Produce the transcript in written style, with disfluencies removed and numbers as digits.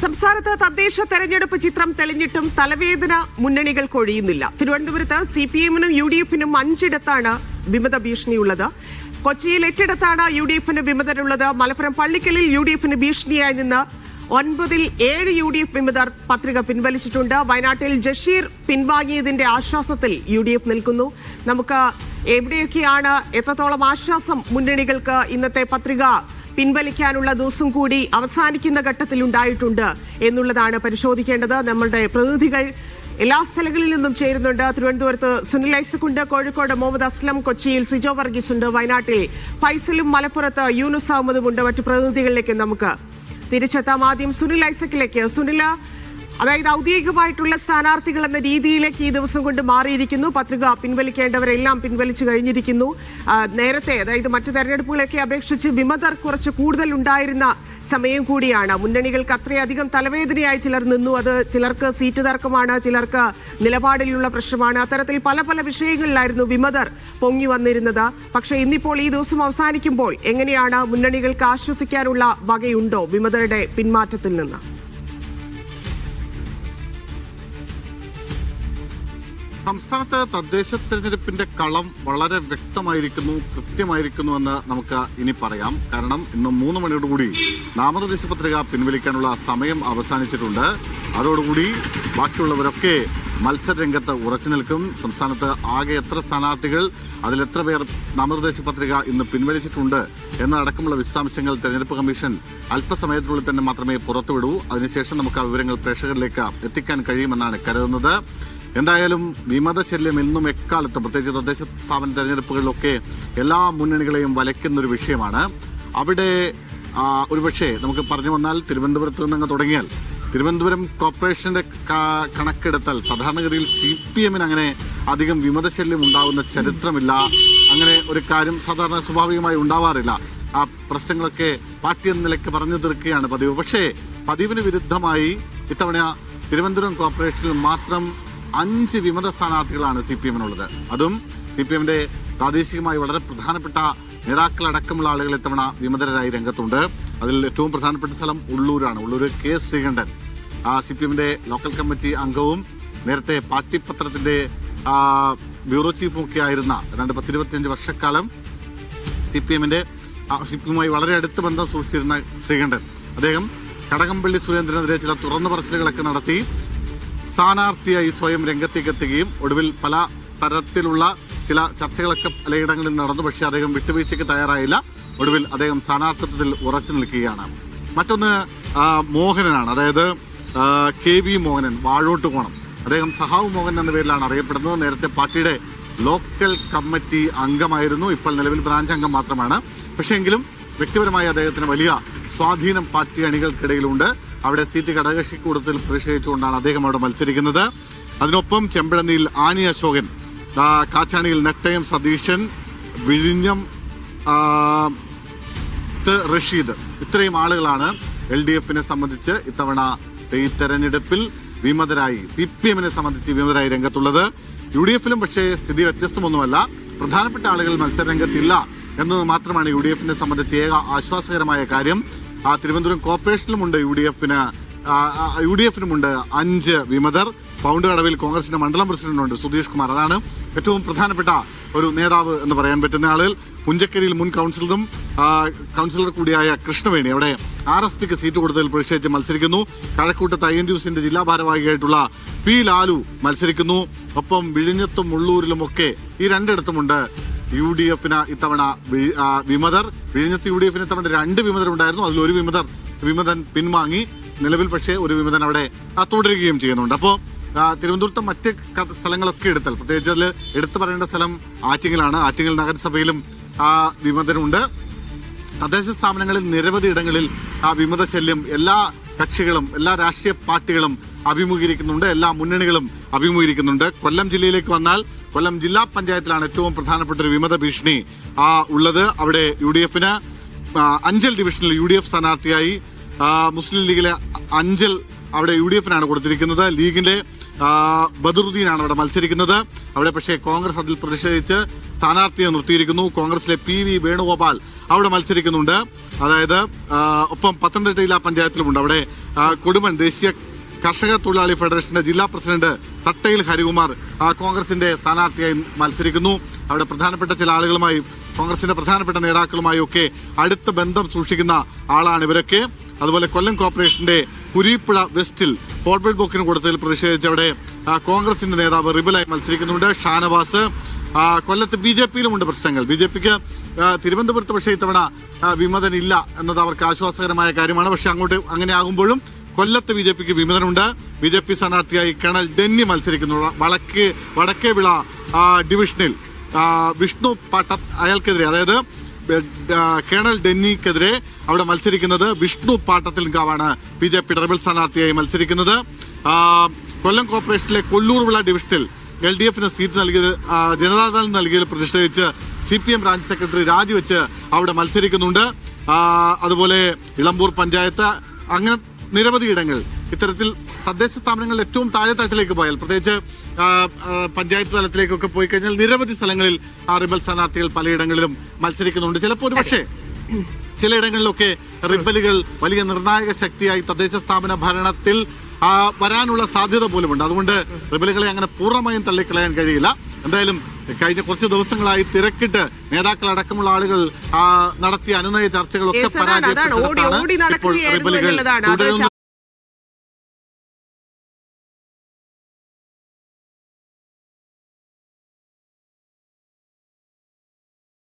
സംസ്ഥാനത്ത് തദ്ദേശ തെരഞ്ഞെടുപ്പ് ചിത്രം തെളിഞ്ഞിട്ടും തലവേദന മുന്നണികൾക്ക് ഒഴിയുന്നില്ല. തിരുവനന്തപുരത്ത് സിപിഎമ്മിനും യുഡിഎഫിനും 5 ഇടത്താണ് വിമത ഭീഷണിയുള്ളത്. കൊച്ചിയിൽ 8 ഇടത്താണ് യുഡിഎഫിന് വിമതരുള്ളത്. മലപ്പുറം പള്ളിക്കലിൽ യുഡിഎഫിന് ഭീഷണിയായി നിന്ന് 9-ൽ 7 യുഡിഎഫ് വിമതർ പത്രിക പിൻവലിച്ചിട്ടുണ്ട്. വയനാട്ടിൽ ജഷീർ പിൻവാങ്ങിയതിന്റെ ആശ്വാസത്തിൽ യുഡിഎഫ് നിൽക്കുന്നു. നമുക്ക് എവിടെയൊക്കെയാണ് എത്രത്തോളം ആശ്വാസം മുന്നണികൾക്ക് ഇന്നത്തെ പത്രിക പിൻവലിക്കാനുള്ള ദിവസം കൂടി അവസാനിക്കുന്ന ഘട്ടത്തിൽ ഉണ്ടായിട്ടുണ്ട് എന്നുള്ളതാണ് പരിശോധിക്കേണ്ടത്. നമ്മളുടെ പ്രതിനിധികൾ എല്ലാ സ്ഥലങ്ങളിൽ നിന്നും ചേരുന്നുണ്ട്. തിരുവനന്തപുരത്ത് സുനിൽ ഐസക്കുണ്ട്, കോഴിക്കോട് മുഹമ്മദ് അസ്ലം, കൊച്ചിയിൽ സിജോ വർഗീസ് ഉണ്ട്, വയനാട്ടിൽ ഫൈസലും, മലപ്പുറത്ത് യൂനുസ് അഹമ്മദും ഉണ്ട്. മറ്റു പ്രതിനിധികളിലേക്ക് നമുക്ക് തിരിച്ചെത്താം. ആദ്യം സുനിൽ ഐസക്കിലേക്ക്. സുനില, അതായത് ഔദ്യോഗികമായിട്ടുള്ള സ്ഥാനാർത്ഥികൾ എന്ന രീതിയിലേക്ക് ഈ ദിവസം കൊണ്ട് മാറിയിരിക്കുന്നു. പത്രിക പിൻവലിക്കേണ്ടവരെല്ലാം പിൻവലിച്ചു കഴിഞ്ഞിരിക്കുന്നു. നേരത്തെ, അതായത് മറ്റു തെരഞ്ഞെടുപ്പുകളൊക്കെ അപേക്ഷിച്ച് വിമതർ കുറച്ച് കൂടുതൽ ഉണ്ടായിരുന്ന സമയം കൂടിയാണ്. മുന്നണികൾക്ക് അത്രയധികം തലവേദനയായി ചിലർ നിന്നു. അത് ചിലർക്ക് സീറ്റ് തർക്കമാണ്, ചിലർക്ക് നിലപാടിലുള്ള പ്രശ്നമാണ്. അത്തരത്തിൽ പല പല വിഷയങ്ങളിലായിരുന്നു വിമതർ പൊങ്ങി വന്നിരുന്നത്. പക്ഷേ ഇന്നിപ്പോൾ ഈ ദിവസം അവസാനിക്കുമ്പോൾ എങ്ങനെയാണ് മുന്നണികൾക്ക് ആശ്വസിക്കാനുള്ള വകയുണ്ടോ വിമതരുടെ പിന്മാറ്റത്തിൽ നിന്ന്? സംസ്ഥാനത്ത് തദ്ദേശ തെരഞ്ഞെടുപ്പിന്റെ കളം വളരെ വ്യക്തമായിരിക്കുന്നു, കൃത്യമായിരിക്കുന്നു എന്ന് നമുക്ക് ഇനി പറയാം. കാരണം ഇന്ന് 3 മണിയോടുകൂടി നാമനിർദ്ദേശ പത്രിക പിൻവലിക്കാനുള്ള സമയം അവസാനിച്ചിട്ടുണ്ട്. അതോടുകൂടി ബാക്കിയുള്ളവരൊക്കെ മത്സരരംഗത്ത് ഉറച്ചു നിൽക്കും. സംസ്ഥാനത്ത് ആകെ എത്ര സ്ഥാനാർത്ഥികൾ, അതിലെത്ര പേർ നാമനിർദ്ദേശ പത്രിക ഇന്ന് പിൻവലിച്ചിട്ടുണ്ട് എന്നടക്കമുള്ള വിശദാംശങ്ങൾ തെരഞ്ഞെടുപ്പ് കമ്മീഷൻ അല്പസമയത്തിനുള്ളിൽ തന്നെ മാത്രമേ പുറത്തുവിടൂ. അതിനുശേഷം നമുക്ക് ആ വിവരങ്ങൾ പ്രേക്ഷകരിലേക്ക് എത്തിക്കാൻ കഴിയുമെന്നാണ് കരുതുന്നത്. എന്തായാലും വിമതശല്യം എന്നും എക്കാലത്തും, പ്രത്യേകിച്ച് തദ്ദേശ സ്ഥാപന തെരഞ്ഞെടുപ്പുകളിലൊക്കെ എല്ലാ മുന്നണികളെയും വലയ്ക്കുന്നൊരു വിഷയമാണ്. അവിടെ ഒരുപക്ഷെ നമുക്ക് പറഞ്ഞു വന്നാൽ തിരുവനന്തപുരത്ത് നിന്ന് തുടങ്ങിയാൽ തിരുവനന്തപുരം കോർപ്പറേഷന്റെ കണക്കെടുത്താൽ സാധാരണഗതിയിൽ CPM-ന് അങ്ങനെ അധികം വിമതശല്യം ഉണ്ടാവുന്ന ചരിത്രമില്ല. അങ്ങനെ ഒരു കാര്യം സാധാരണ സ്വാഭാവികമായി ഉണ്ടാവാറില്ല. ആ പ്രശ്നങ്ങളൊക്കെ പാർട്ടി എന്ന നിലയ്ക്ക് പറഞ്ഞു തീർക്കുകയാണ് പതിവ്. പക്ഷേ പതിവിന് വിരുദ്ധമായി ഇത്തവണ തിരുവനന്തപുരം കോർപ്പറേഷനിൽ മാത്രം 5 വിമത സ്ഥാനാർത്ഥികളാണ് CPM-നുള്ളത്. അതും CPM-ന്റെ പ്രാദേശികമായി വളരെ പ്രധാനപ്പെട്ട നേതാക്കളടക്കമുള്ള ആളുകൾ ഇത്തവണ വിമതരായി രംഗത്തുണ്ട്. അതിൽ ഏറ്റവും പ്രധാനപ്പെട്ട സ്ഥലം ഉള്ളൂരാണ്. ഉള്ളൂർ K. ശ്രീകണ്ഠൻ, CPM-ന്റെ ലോക്കൽ കമ്മിറ്റി അംഗവും നേരത്തെ പാർട്ടി പത്രത്തിന്റെ ബ്യൂറോ ചീഫും ഒക്കെ ആയിരുന്ന ഏതാണ്ട് 10-25 വർഷക്കാലം CPM-മായി വളരെ അടുത്ത ബന്ധം സൂക്ഷിച്ചിരുന്ന ശ്രീകണ്ഠൻ, അദ്ദേഹം കടകംപള്ളി സുരേന്ദ്രനെതിരെ ചില തുറന്നു പറച്ചിലുകളൊക്കെ നടത്തി സ്ഥാനാർത്ഥിയായി സ്വയം രംഗത്തേക്ക് എത്തുകയും ഒടുവിൽ പല തരത്തിലുള്ള ചില ചർച്ചകളൊക്കെ പലയിടങ്ങളിൽ നടന്നു. പക്ഷേ അദ്ദേഹം വിട്ടുവീഴ്ചയ്ക്ക് തയ്യാറായില്ല. ഒടുവിൽ അദ്ദേഹം സ്ഥാനാർത്ഥിത്വത്തിൽ ഉറച്ചു നിൽക്കുകയാണ്. മറ്റൊന്ന് മോഹനനാണ്, അതായത് KV മോഹനൻ, വാഴോട്ടുകോണം. അദ്ദേഹം സഹാവ് മോഹൻ എന്ന പേരിലാണ് അറിയപ്പെടുന്നത്. നേരത്തെ പാർട്ടിയുടെ ലോക്കൽ കമ്മിറ്റി അംഗമായിരുന്നു. ഇപ്പോൾ നിലവിൽ ബ്രാഞ്ച് അംഗം മാത്രമാണ്. പക്ഷേ എങ്കിലും വ്യക്തിപരമായി അദ്ദേഹത്തിന് വലിയ സ്വാധീനം പാർട്ടി അണികൾക്കിടയിലുണ്ട്. അവിടെ സീറ്റ് ഘടകകക്ഷി കൂട്ടത്തിൽ പ്രതിഷേധിച്ചുകൊണ്ടാണ് അദ്ദേഹം അവിടെ മത്സരിക്കുന്നത്. അതിനൊപ്പം ചെമ്പഴന്നിയിൽ ആനി അശോകൻ, കാച്ചാണിയിൽ നെട്ടയം സതീശൻ, വിഴിഞ്ഞം റഷീദ്, ഇത്രയും ആളുകളാണ് LDF-നെ സംബന്ധിച്ച് ഇത്തവണ ഈ തെരഞ്ഞെടുപ്പിൽ വിമതരായി, CPM-നെ സംബന്ധിച്ച് വിമതരായി രംഗത്തുള്ളത്. UDF-ലും പക്ഷേ സ്ഥിതി വ്യത്യസ്തമൊന്നുമല്ല. പ്രധാനപ്പെട്ട ആളുകൾ മത്സരരംഗത്തില്ല എന്നത് മാത്രമാണ് UDF-നെ സംബന്ധിച്ച് ഏക ആശ്വാസകരമായ കാര്യം. തിരുവനന്തപുരം കോർപ്പറേഷനിലുമുണ്ട് UDF-നുമുണ്ട് 5 വിമതർ. പൗണ്ട് കടവിൽ കോൺഗ്രസിന്റെ മണ്ഡലം പ്രസിഡന്റുണ്ട് സുധീഷ് കുമാർ. അതാണ് ഏറ്റവും പ്രധാനപ്പെട്ട ഒരു നേതാവ് എന്ന് പറയാൻ പറ്റുന്ന ആളുകൾ. പുഞ്ചക്കരിയിൽ മുൻ കൌൺസിലർ കൂടിയായ കൃഷ്ണവേണി അവിടെ RSPക്ക് സീറ്റ് കൊടുത്തതിൽ പ്രതിഷേധിച്ച് മത്സരിക്കുന്നു. കഴക്കൂട്ടത്ത് INTUസിന്റെ ജില്ലാ ഭാരവാഹിയായിട്ടുള്ള P. ലാലു മത്സരിക്കുന്നു. ഒപ്പം വിഴിഞ്ഞത്തും ഉള്ളൂരിലുമൊക്കെ ഈ 2 ഇടത്തുമുണ്ട് UDF-ന് ഇത്തവണ വിമതർ. വിഴിഞ്ഞത്ത് UDF-ന് ഇത്തവണ 2 വിമതർ ഉണ്ടായിരുന്നു. അതിൽ ഒരു വിമതൻ പിൻവാങ്ങി. നിലവിൽ പക്ഷേ ഒരു വിമതൻ അവിടെ തുടരുകയും ചെയ്യുന്നുണ്ട്. അപ്പോൾ തിരുവനന്തപുരത്തെ മറ്റ് സ്ഥലങ്ങളൊക്കെ എടുത്താൽ, പ്രത്യേകിച്ച് അതിൽ എടുത്തു പറയേണ്ട സ്ഥലം ആറ്റിങ്ങലാണ്. ആറ്റിങ്ങൽ നഗരസഭയിലും വിമതനുണ്ട്. തദ്ദേശ സ്ഥാപനങ്ങളിൽ നിരവധി ഇടങ്ങളിൽ വിമത ശല്യം എല്ലാ കക്ഷികളും, എല്ലാ രാഷ്ട്രീയ പാർട്ടികളും അഭിമുഖീകരിക്കുന്നുണ്ട്. എല്ലാ മുന്നണികളും അഭിമുഖീകരിക്കുന്നുണ്ട്. കൊല്ലം ജില്ലയിലേക്ക് വന്നാൽ കൊല്ലം ജില്ലാ പഞ്ചായത്തിലാണ് ഏറ്റവും പ്രധാനപ്പെട്ട ഒരു വിമത ഭീഷണി ഉള്ളത്. അവിടെ UDF-ന് അഞ്ചൽ ഡിവിഷനിൽ UDF സ്ഥാനാർത്ഥിയായി മുസ്ലിം ലീഗിലെ അഞ്ചൽ അവിടെ UDF-നാണ് കൊടുത്തിരിക്കുന്നത്. ലീഗിന്റെ ബദറുദ്ദീനാണ് അവിടെ മത്സരിക്കുന്നത്. അവിടെ പക്ഷേ കോൺഗ്രസ് അതിൽ പ്രതിഷേധിച്ച് സ്ഥാനാർത്ഥിയെ നിർത്തിയിരിക്കുന്നു. കോൺഗ്രസിലെ PV വേണുഗോപാൽ അവിടെ മത്സരിക്കുന്നുണ്ട്. അതായത് ഒപ്പം പത്തനംതിട്ട ജില്ലാ പഞ്ചായത്തിലുമുണ്ട്. അവിടെ കൊടുമൺ ദേശീയ കർഷക തൊഴിലാളി ഫെഡറേഷന്റെ ജില്ലാ പ്രസിഡന്റ് തട്ടയിൽ ഹരികുമാർ കോൺഗ്രസിന്റെ സ്ഥാനാർത്ഥിയായി മത്സരിക്കുന്നു. അവിടെ പ്രധാനപ്പെട്ട ചില ആളുകളുമായി, കോൺഗ്രസിന്റെ പ്രധാനപ്പെട്ട നേതാക്കളുമായി ഒക്കെ അടുത്ത ബന്ധം സൂക്ഷിക്കുന്ന ആളാണ് ഇവരൊക്കെ. അതുപോലെ കൊല്ലം കോർപ്പറേഷന്റെ കുരീപ്പുഴ വെസ്റ്റിൽ ഫോർവേഡ് ബ്ലോക്കിന് കൊടുത്തതിൽ പ്രതിഷേധിച്ച് അവിടെ കോൺഗ്രസിന്റെ നേതാവ് റിബലായി മത്സരിക്കുന്നുണ്ട്. ഷാനവാസ്. കൊല്ലത്ത് BJPയിലുമുണ്ട് പ്രശ്നങ്ങൾ. BJPക്ക് തിരുവനന്തപുരത്ത് പക്ഷേ ഇത്തവണ വിമതനില്ല എന്നത് അവർക്ക് ആശ്വാസകരമായ കാര്യമാണ്. പക്ഷെ അങ്ങനെ ആകുമ്പോഴും കൊല്ലത്ത് BJPക്ക് വിമതനുണ്ട്. BJP സ്ഥാനാർത്ഥിയായി കേണൽ ഡെന്നി മത്സരിക്കുന്നു. വടക്കേവിള ഡിവിഷനിൽ വിഷ്ണു പാട്ട അയാൾക്കെതിരെ, അതായത് കേണൽ ഡെന്നിക്കെതിരെ അവിടെ മത്സരിക്കുന്നത് വിഷ്ണു പാട്ടത്തിൽക്കാവാണ് BJPയുടെ റിബൽ സ്ഥാനാർത്ഥിയായി മത്സരിക്കുന്നത്. കൊല്ലം കോർപ്പറേഷനിലെ കൊല്ലൂർവിള ഡിവിഷനിൽ LDFന് സീറ്റ് നൽകിയത്, ജനതാദൾ നൽകിയതിൽ പ്രതിഷേധിച്ച് CPM ബ്രാഞ്ച് സെക്രട്ടറി രാജിവെച്ച് അവിടെ മത്സരിക്കുന്നുണ്ട്. അതുപോലെ ഇളമ്പൂർ പഞ്ചായത്ത്, അങ്ങനെ നിരവധി ഇടങ്ങൾ. ഇത്തരത്തിൽ തദ്ദേശ സ്ഥാപനങ്ങളിൽ ഏറ്റവും താഴെ തട്ടിലേക്ക് പോയാൽ, പ്രത്യേകിച്ച് പഞ്ചായത്ത് തലത്തിലേക്കൊക്കെ പോയി കഴിഞ്ഞാൽ നിരവധി സ്ഥലങ്ങളിൽ റിബൽ സ്ഥാനാർത്ഥികൾ പലയിടങ്ങളിലും മത്സരിക്കുന്നുണ്ട്. ചിലപ്പോൾ ഒരു പക്ഷേ ചിലയിടങ്ങളിലൊക്കെ റിബലുകൾ വലിയ നിർണായക ശക്തിയായി തദ്ദേശ സ്ഥാപന ഭരണത്തിൽ വരാനുള്ള സാധ്യത പോലുമുണ്ട്. അതുകൊണ്ട് റിബലുകളെ അങ്ങനെ പൂർണ്ണമായും തള്ളിക്കളയാൻ കഴിയില്ല. എന്തായാലും കഴിഞ്ഞ കുറച്ച് ദിവസങ്ങളായി തിരക്കിട്ട് നേതാക്കളടക്കമുള്ള ആളുകൾ നടത്തിയ അനുനയ ചർച്ചകളൊക്കെ പരാജയപ്പെട്ടിട്ടാണ് ഇപ്പോൾ റിബലുകൾ തുടരുന്നത്.